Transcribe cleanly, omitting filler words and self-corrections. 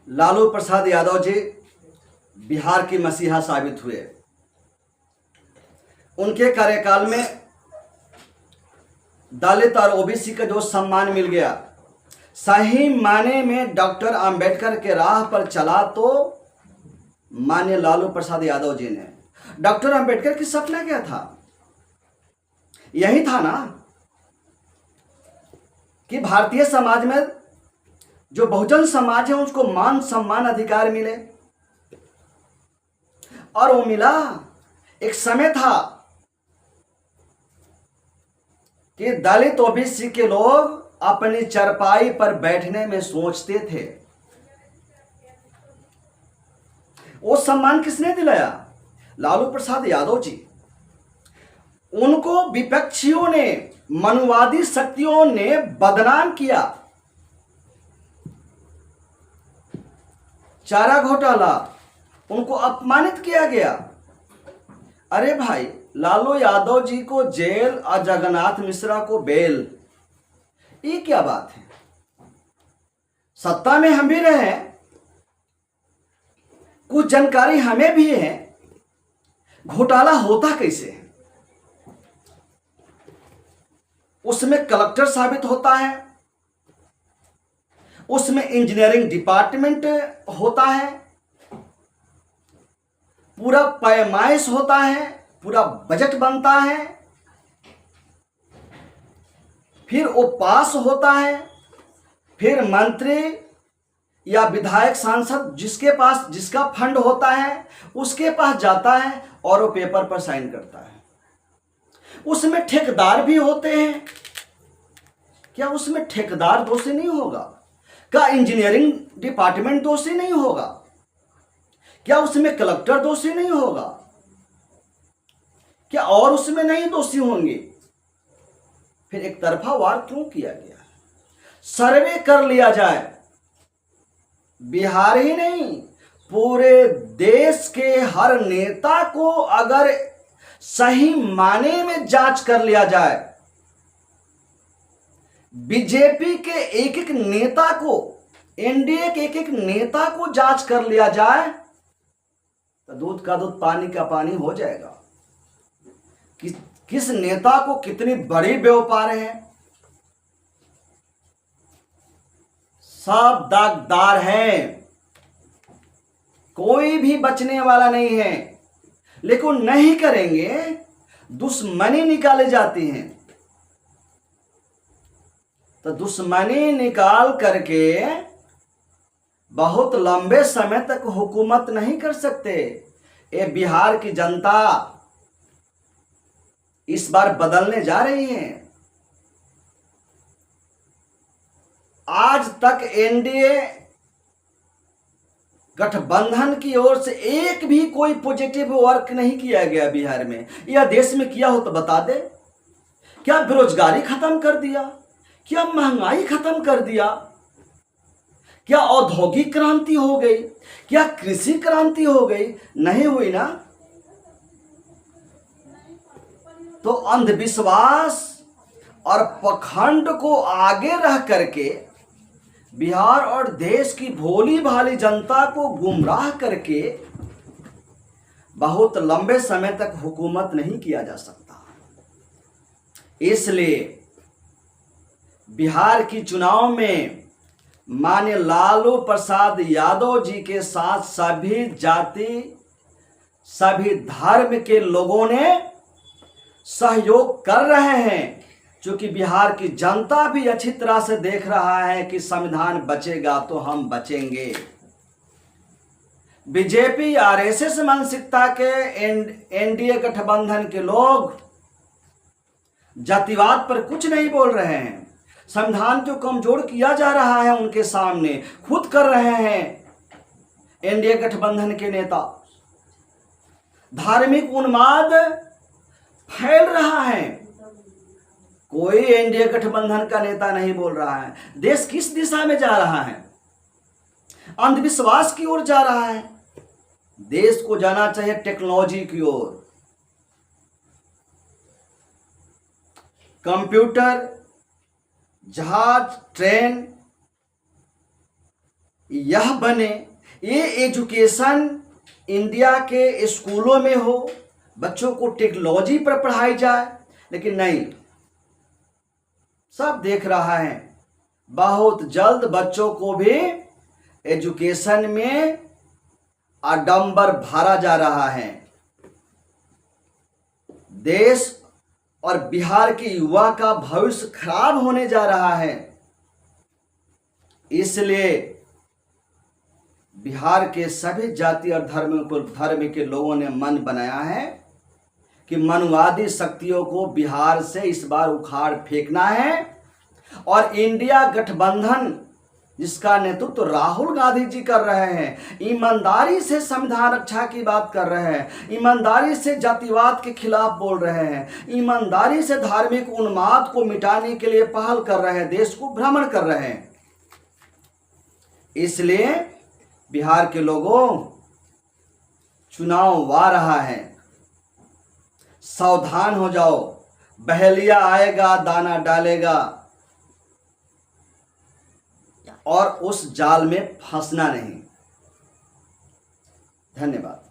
लालू प्रसाद यादव जी बिहार की मसीहा साबित हुए। उनके कार्यकाल में दलित और ओबीसी का जो सम्मान मिल गया, सही माने में डॉक्टर अंबेडकर के राह पर चला तो माननीय लालू प्रसाद यादव जी ने। डॉक्टर अंबेडकर की सपना क्या था? यही था ना कि भारतीय समाज में जो बहुजन समाज है उसको मान सम्मान अधिकार मिले, और वो मिला। एक समय था कि दलित ओबीसी के लोग अपनी चरपाई पर बैठने में सोचते थे। वो सम्मान किसने दिलाया? लालू प्रसाद यादव जी। उनको विपक्षियों ने, मनुवादी शक्तियों ने बदनाम किया। चारा घोटाला, उनको अपमानित किया गया। अरे भाई, लालू यादव जी को जेल और जगन्नाथ मिश्रा को बेल, ये क्या बात है? सत्ता में हम भी रहे, कुछ जानकारी हमें भी है। घोटाला होता कैसे है? उसमें कलेक्टर साबित होता है, उसमें इंजीनियरिंग डिपार्टमेंट होता है, पूरा पैमाइश होता है, पूरा बजट बनता है, फिर वो पास होता है, फिर मंत्री या विधायक सांसद जिसके पास जिसका फंड होता है उसके पास जाता है और वो पेपर पर साइन करता है। उसमें ठेकेदार भी होते हैं। क्या उसमें ठेकेदार दोषी नहीं होगा? क्या इंजीनियरिंग डिपार्टमेंट दोषी नहीं होगा? क्या उसमें कलेक्टर दोषी नहीं होगा? क्या और उसमें नहीं दोषी होंगे? फिर एक तरफा वार क्यों किया गया? सर्वे कर लिया जाए। बिहार ही नहीं, पूरे देश के हर नेता को अगर सही माने में जांच कर लिया जाए, बीजेपी के एक एक नेता को, एनडीए के एक एक नेता को जांच कर लिया जाए तो दूध का दूध पानी का पानी हो जाएगा। किस नेता को कितनी बड़ी व्यापार है, सब दागदार हैं, कोई भी बचने वाला नहीं है। लेकिन नहीं करेंगे, दुश्मनी निकाले जाती हैं। तो दुश्मनी निकाल करके बहुत लंबे समय तक हुकूमत नहीं कर सकते। ये बिहार की जनता इस बार बदलने जा रही है। आज तक एनडीए गठबंधन की ओर से एक भी कोई पॉजिटिव वर्क नहीं किया गया बिहार में। या देश में किया हो तो बता दे। क्या बेरोजगारी खत्म कर दिया? क्या महंगाई खत्म कर दिया? क्या औद्योगिक क्रांति हो गई? क्या कृषि क्रांति हो गई? नहीं हुई ना। तो अंधविश्वास और पखंड को आगे रह करके बिहार और देश की भोली भाली जनता को गुमराह करके बहुत लंबे समय तक हुकूमत नहीं किया जा सकता। इसलिए बिहार की चुनाव में माननीय लालू प्रसाद यादव जी के साथ सभी जाति, सभी धर्म के लोगों ने सहयोग कर रहे हैं, क्योंकि बिहार की जनता भी अच्छी तरह से देख रहा है कि संविधान बचेगा तो हम बचेंगे। बीजेपी आरएसएस मानसिकता के एनडीए गठबंधन के लोग जातिवाद पर कुछ नहीं बोल रहे हैं। संविधान को कमजोर किया जा रहा है उनके सामने, खुद कर रहे हैं एनडीए गठबंधन के नेता। धार्मिक उन्माद फैल रहा है, कोई एनडीए गठबंधन का नेता नहीं बोल रहा है। देश किस दिशा में जा रहा है? अंधविश्वास की ओर जा रहा है। देश को जाना चाहिए टेक्नोलॉजी की ओर। कंप्यूटर, जहाज, ट्रेन, यह बने, ये एजुकेशन इंडिया के स्कूलों में हो, बच्चों को टेक्नोलॉजी पर पढ़ाई जाए। लेकिन नहीं, सब देख रहा है बहुत जल्द बच्चों को भी एजुकेशन में आडंबर भरा जा रहा है। देश और बिहार के युवा का भविष्य खराब होने जा रहा है। इसलिए बिहार के सभी जाति और धर्म के लोगों ने मन बनाया है कि मनुवादी शक्तियों को बिहार से इस बार उखाड़ फेंकना है। और इंडिया गठबंधन जिसका नेतृत्व राहुल गांधी जी कर रहे हैं, ईमानदारी से संविधान रक्षा की बात कर रहे हैं, ईमानदारी से जातिवाद के खिलाफ बोल रहे हैं, ईमानदारी से धार्मिक उन्माद को मिटाने के लिए पहल कर रहे हैं, देश को भ्रमण कर रहे हैं। इसलिए बिहार के लोगों, चुनाव आ रहा है, सावधान हो जाओ। बहेलिया आएगा, दाना डालेगा और उस जाल में फंसना नहीं। धन्यवाद।